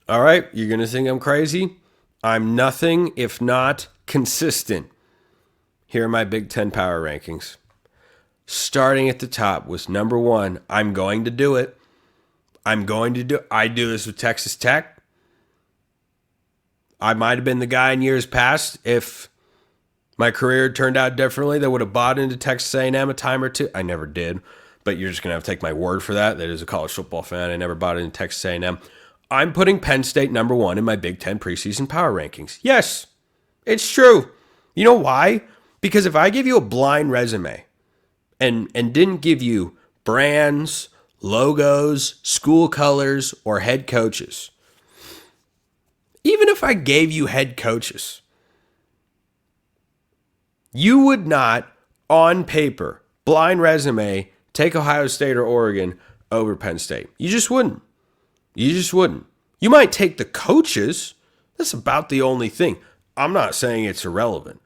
All right, you're going to think I'm crazy. I'm nothing if not consistent. Here are my Big Ten power rankings. Starting at the top was number one. I'm going to do it. I do this with Texas Tech. I might have been the guy in years past. If my career turned out differently, that would have bought into Texas A&M a time or two. I never did, but you're just going to have to take my word for that. That is a college football fan. I never bought into Texas A&M. I'm putting Penn State number one in my Big Ten preseason power rankings. Yes, it's true. You know why? Because if I give you a blind resume and didn't give you brands, logos, school colors, or head coaches, even if I gave you head coaches, you would not, on paper, blind resume, take Ohio State or Oregon over Penn State. You just wouldn't. You might take the coaches. That's about the only thing. I'm not saying it's irrelevant.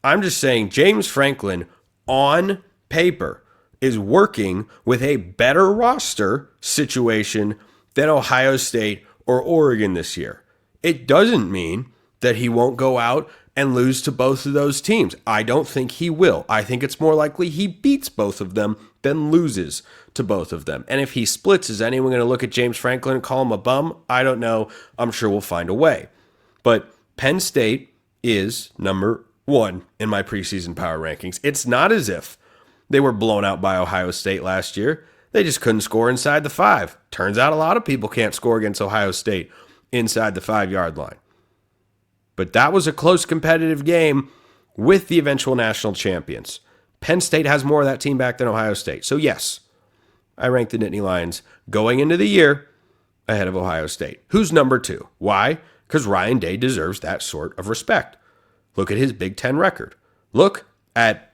I'm just saying James Franklin, on paper, is working with a better roster situation than Ohio State or Oregon this year. It doesn't mean that he won't go out and lose to both of those teams. I don't think he will. I think it's more likely he beats both of them than loses to both of them. And if he splits, is anyone going to look at James Franklin and call him a bum? I don't know. I'm sure we'll find a way. But Penn State is number one in my preseason power rankings. It's not as if they were blown out by Ohio State last year. They just couldn't score inside the 5. Turns out a lot of people can't score against Ohio State inside the 5-yard line. But that was a close competitive game with the eventual national champions. Penn State has more of that team back than Ohio State. So yes, I ranked the Nittany Lions going into the year ahead of Ohio State. Who's number 2? Why? Because Ryan Day deserves that sort of respect. Look at his Big Ten record. Look at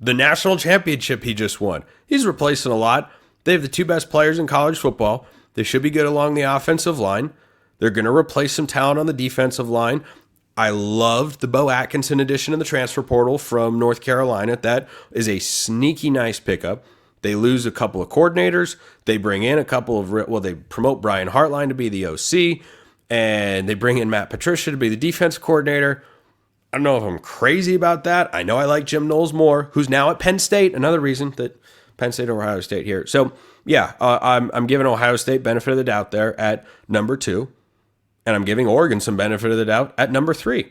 the national championship he just won. He's replacing a lot. They have the 2 best players in college football. They should be good along the offensive line. They're going to replace some talent on the defensive line. I loved the Bo Atkinson addition in the transfer portal from North Carolina. That is a sneaky nice pickup. They lose a couple of coordinators. They bring in a couple of, they promote Brian Hartline to be the OC, and they bring in Matt Patricia to be the defense coordinator. I don't know if I'm crazy about that. I know I like Jim Knowles more, who's now at Penn State. Another reason that Penn State over Ohio State here. So, yeah, I'm giving Ohio State benefit of the doubt there at number 2. And I'm giving Oregon some benefit of the doubt at number 3.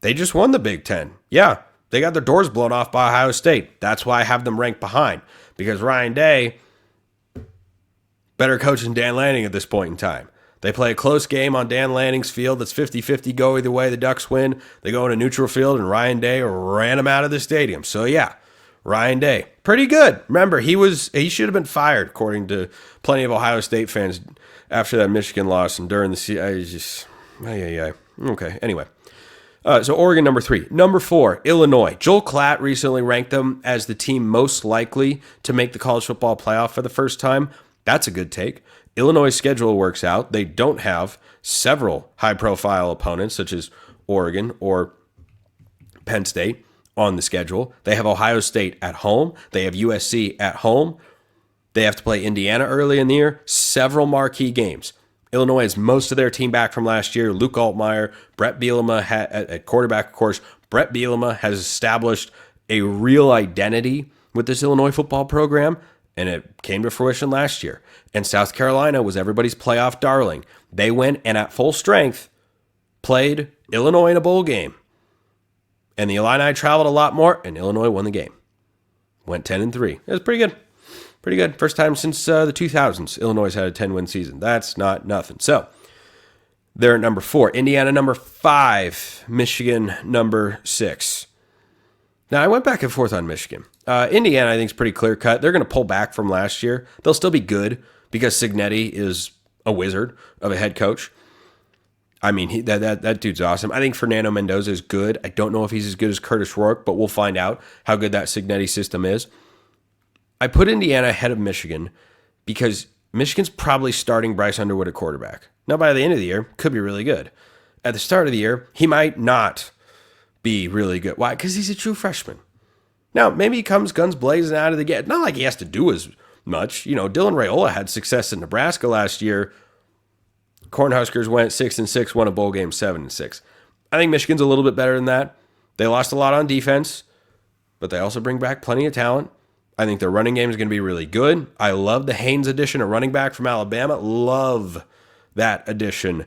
They just won the Big Ten. Yeah, they got their doors blown off by Ohio State. That's why I have them ranked behind. Because Ryan Day, better coach than Dan Lanning at this point in time. They play a close game on Dan Lanning's field that's 50-50, go either way. The Ducks win. They go in a neutral field, and Ryan Day ran them out of the stadium. So, yeah, Ryan Day, pretty good. Remember, he should have been fired, according to plenty of Ohio State fans after that Michigan loss and during the season. Okay, anyway. So Oregon, number 3. Number 4, Illinois. Joel Klatt recently ranked them as the team most likely to make the college football playoff for the first time. That's a good take. Illinois' schedule works out. They don't have several high-profile opponents, such as Oregon or Penn State, on the schedule. They have Ohio State at home. They have USC at home. They have to play Indiana early in the year. Several marquee games. Illinois has most of their team back from last year. Luke Altmaier, Brett Bielema at quarterback, of course. Brett Bielema has established a real identity with this Illinois football program, and it came to fruition last year. And South Carolina was everybody's playoff darling. They went and at full strength played Illinois in a bowl game. And the Illini traveled a lot more, and Illinois won the game. Went 10-3. It was pretty good. Pretty good. First time since the 2000s, Illinois had a 10-win season. That's not nothing. So, they're at number 4. Indiana, number 5. Michigan, number 6. Now, I went back and forth on Michigan. Indiana, I think, is pretty clear-cut. They're going to pull back from last year. They'll still be good because Cignetti is a wizard of a head coach. I mean, that dude's awesome. I think Fernando Mendoza is good. I don't know if he's as good as Curtis Rourke, but we'll find out how good that Cignetti system is. I put Indiana ahead of Michigan because Michigan's probably starting Bryce Underwood at quarterback. Now, by the end of the year, could be really good. At the start of the year, he might not be really good. Why? Because he's a true freshman. Now, maybe he comes guns blazing out of the gate. Not like he has to do as much. You know, Dylan Raiola had success in Nebraska last year Cornhuskers went 6-6, won a bowl game 7-6. I think Michigan's a little bit better than that. They lost a lot on defense, but they also bring back plenty of talent. I think their running game is going to be really good. I love the Haynes addition, a running back from Alabama. Love that addition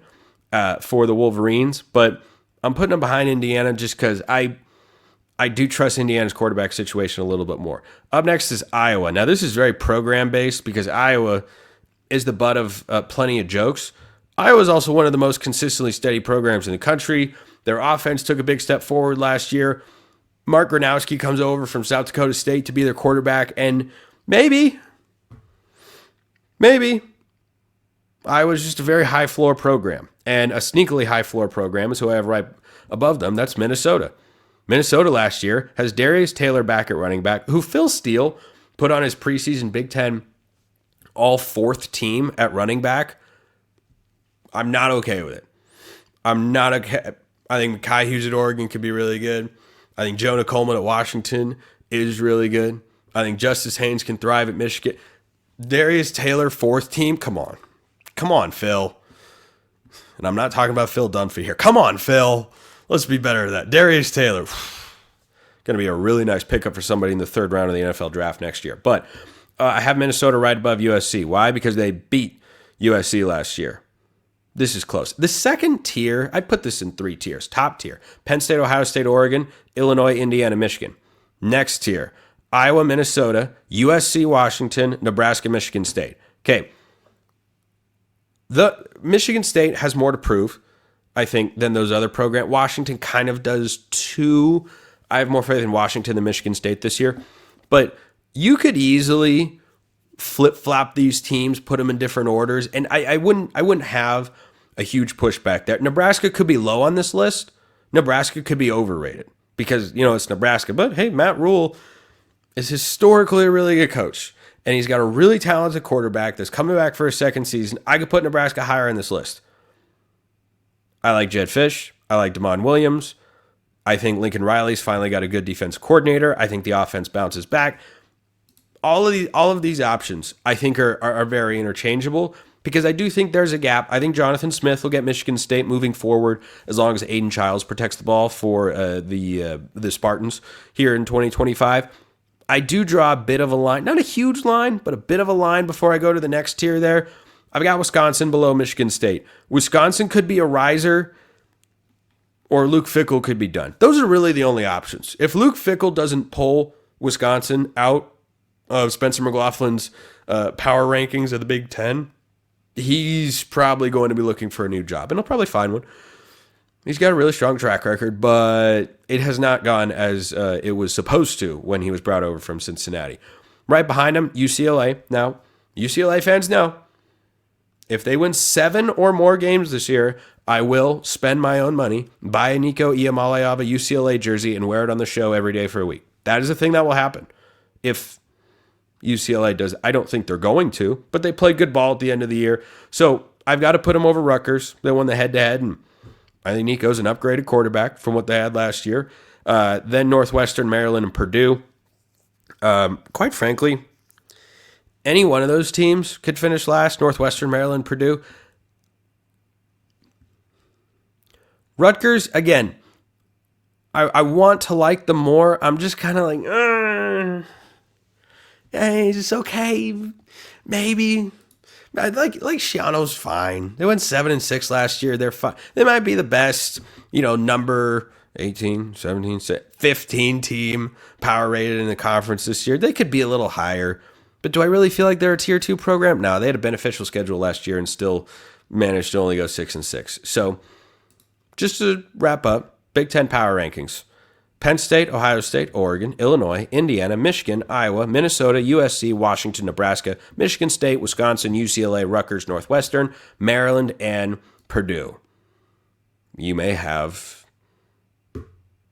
for the Wolverines, but I'm putting them behind Indiana just because I do trust Indiana's quarterback situation a little bit more. Up next is Iowa. Now, this is very program-based because Iowa is the butt of plenty of jokes. Iowa is also one of the most consistently steady programs in the country. Their offense took a big step forward last year. Mark Gronowski comes over from South Dakota State to be their quarterback, and maybe Iowa's just a very high-floor program. And a sneakily high-floor program is who I have right above them. That's Minnesota. Minnesota last year has Darius Taylor back at running back, who Phil Steele put on his preseason Big Ten all-fourth team at running back. I'm not okay with it. I'm not okay. I think Mekhi Hughes at Oregon could be really good. I think Jonah Coleman at Washington is really good. I think Justice Haynes can thrive at Michigan. Darius Taylor, fourth team? Come on. Come on, Phil. And I'm not talking about Phil Dunphy here. Come on, Phil. Let's be better at that. Darius Taylor. Going to be a really nice pickup for somebody in the third round of the NFL draft next year. But I have Minnesota right above USC. Why? Because they beat USC last year. This is close. The second tier, I put this in three tiers. Top tier, Penn State, Ohio State, Oregon, Illinois, Indiana, Michigan. Next tier, Iowa, Minnesota, USC, Washington, Nebraska, Michigan State. Okay. The Michigan State has more to prove, I think, than those other programs. Washington kind of does too. I have more faith in Washington than Michigan State this year. But you could easily flip-flop these teams, put them in different orders, and I wouldn't have a huge pushback there. Nebraska could be low on this list. Nebraska could be overrated because, it's Nebraska. But, hey, Matt Rule is historically a really good coach, and he's got a really talented quarterback that's coming back for a second season. I could put Nebraska higher on this list. I like Jed Fish. I like Damon Williams. I think Lincoln Riley's finally got a good defense coordinator. I think the offense bounces back. All of these options, I think, are very interchangeable because I do think there's a gap. I think Jonathan Smith will get Michigan State moving forward as long as Aiden Childs protects the ball for the Spartans here in 2025. I do draw a bit of a line, not a huge line, but a bit of a line before I go to the next tier there. I've got Wisconsin below Michigan State. Wisconsin could be a riser, or Luke Fickell could be done. Those are really the only options. If Luke Fickell doesn't pull Wisconsin out of Spencer McLaughlin's power rankings of the Big Ten, he's probably going to be looking for a new job, and he'll probably find one. He's got a really strong track record, but it has not gone as it was supposed to when he was brought over from Cincinnati. Right behind him, UCLA. Now, UCLA fans know, if they win 7 or more games this year, I will spend my own money, buy a Nico Iamaleava UCLA jersey, and wear it on the show every day for a week. That is a thing that will happen. If UCLA does, I don't think they're going to, but they played good ball at the end of the year. So I've got to put them over Rutgers. They won the head-to-head, and I think Nico's an upgraded quarterback from what they had last year. Then Northwestern, Maryland, and Purdue. Quite frankly, any one of those teams could finish last. Northwestern, Maryland, Purdue. Rutgers, again, I want to like them more. I'm just kind of like, hey, it's okay. Maybe. Like Shiano's fine. They went 7-6 last year. They're fine. They might be the best, number 18, 17, 15 team power rated in the conference this year. They could be a little higher. But do I really feel like they're a tier 2 program? No, they had a beneficial schedule last year and still managed to only go 6-6. So just to wrap up, Big Ten power rankings. Penn State, Ohio State, Oregon, Illinois, Indiana, Michigan, Iowa, Minnesota, USC, Washington, Nebraska, Michigan State, Wisconsin, UCLA, Rutgers, Northwestern, Maryland, and Purdue. You may have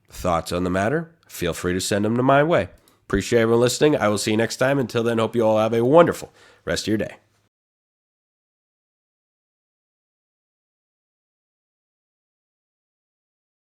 thoughts on the matter. Feel free to send them to my way. Appreciate everyone listening. I will see you next time. Until then, hope you all have a wonderful rest of your day.